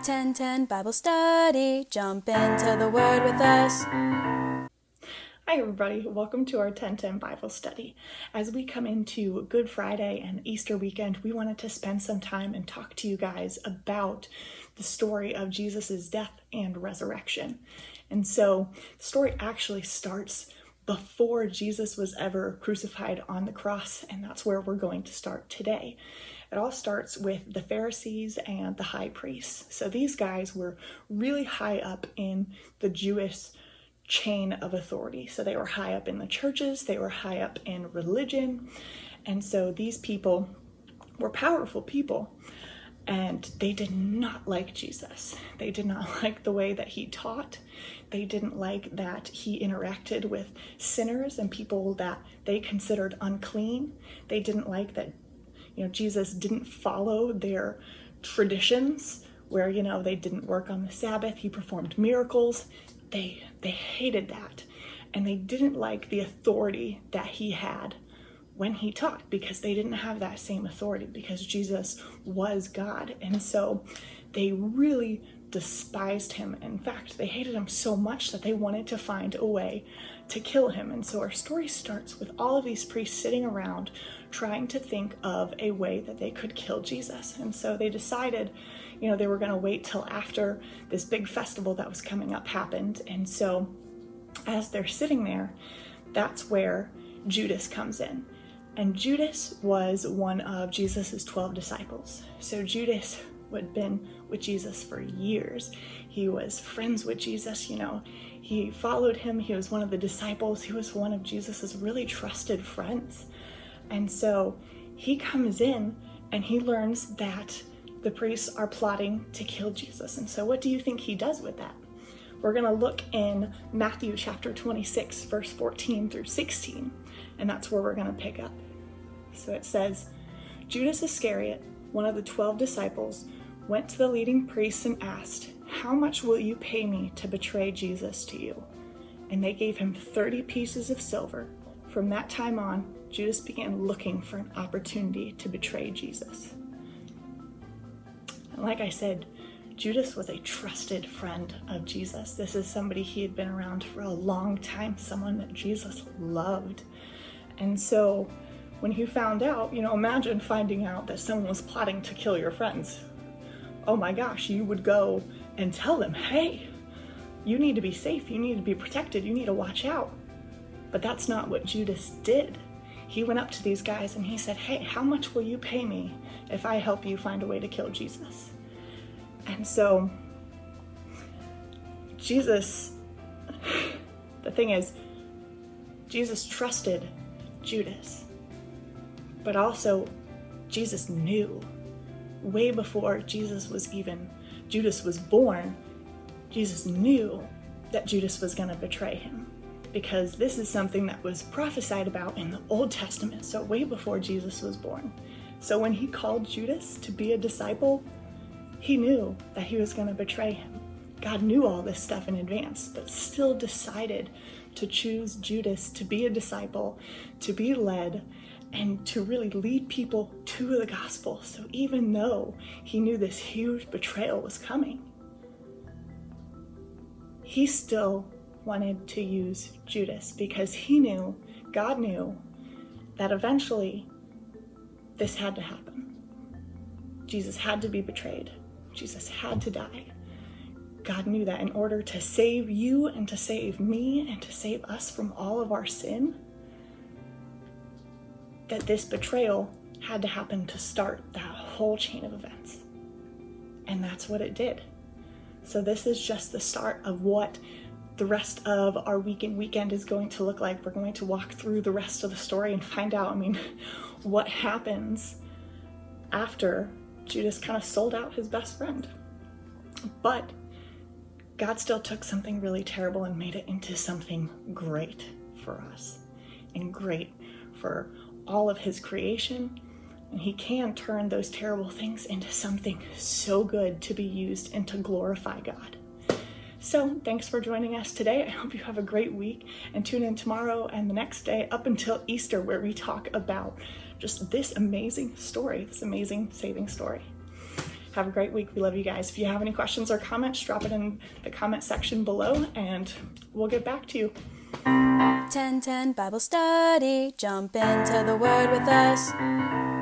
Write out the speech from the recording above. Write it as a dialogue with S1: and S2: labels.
S1: 10:10 Bible study. Jump into the Word with us.
S2: Hi everybody, welcome to our 10:10 Bible study. As we come into Good Friday and Easter weekend, we wanted to spend some time and talk to you guys about the story of Jesus' death and resurrection. And so the story actually starts before Jesus was ever crucified on the cross, and that's where we're going to start today. It all starts with the Pharisees and the high priests. So these guys were really high up in the Jewish chain of authority. So they were high up in the churches, they were high up in religion. And so these people were powerful people, and they did not like Jesus. They did not like the way that he taught. They didn't like that he interacted with sinners and people that they considered unclean. They didn't like that, Jesus didn't follow their traditions where, they didn't work on the Sabbath. He performed miracles. They hated that, and they didn't like the authority that he had when he taught, because they didn't have that same authority, because Jesus was God. And so they really despised him. In fact, they hated him so much that they wanted to find a way to kill him. And so our story starts with all of these priests sitting around trying to think of a way that they could kill Jesus. And so they decided, they were going to wait till after this big festival that was coming up happened. And so as they're sitting there, that's where Judas comes in. And Judas was one of Jesus's 12 disciples. So Judas had been with Jesus for years. He was friends with Jesus, he followed him. He was one of the disciples. He was one of Jesus's really trusted friends. And so he comes in and he learns that the priests are plotting to kill Jesus. And so what do you think he does with that? We're going to look in Matthew chapter 26, verse 14 through 16, and that's where we're going to pick up. So it says, Judas Iscariot, one of the 12 disciples, went to the leading priests and asked, "How much will you pay me to betray Jesus to you?" And they gave him 30 pieces of silver. From that time on, Judas began looking for an opportunity to betray Jesus. And like I said, Judas was a trusted friend of Jesus. This is somebody he had been around for a long time, someone that Jesus loved. And so when he found out, imagine finding out that someone was plotting to kill your friends. Oh my gosh, you would go and tell them, hey, you need to be safe, you need to be protected, you need to watch out. But that's not what Judas did. He went up to these guys and he said, hey, how much will you pay me if I help you find a way to kill Jesus? And so Jesus, the thing is, Jesus trusted Judas, but also Jesus knew way before Judas was born, Jesus knew that Judas was going to betray him, because this is something that was prophesied about in the Old Testament, so way before Jesus was born. So when he called Judas to be a disciple, he knew that he was going to betray him. God knew all this stuff in advance, but still decided to choose Judas to be a disciple, to be led, and to really lead people to the gospel. So even though he knew this huge betrayal was coming, he still wanted to use Judas, because he knew, God knew, that eventually this had to happen. Jesus had to be betrayed. Jesus had to die. God knew that in order to save you and to save me and to save us from all of our sin, that this betrayal had to happen to start that whole chain of events. And that's what it did. So this is just the start of what the rest of our weekend is going to look like. We're going to walk through the rest of the story and find out, what happens after Judas kind of sold out his best friend. But God still took something really terrible and made it into something great for us and great for all of his creation. And he can turn those terrible things into something so good to be used and to glorify God. So thanks for joining us today. I hope you have a great week, and tune in tomorrow and the next day up until Easter, where we talk about just this amazing story, this amazing saving story. Have a great week. We love you guys. If you have any questions or comments, drop it in the comment section below and we'll get back to you.
S1: 10:10 Bible study. Jump into the Word with us.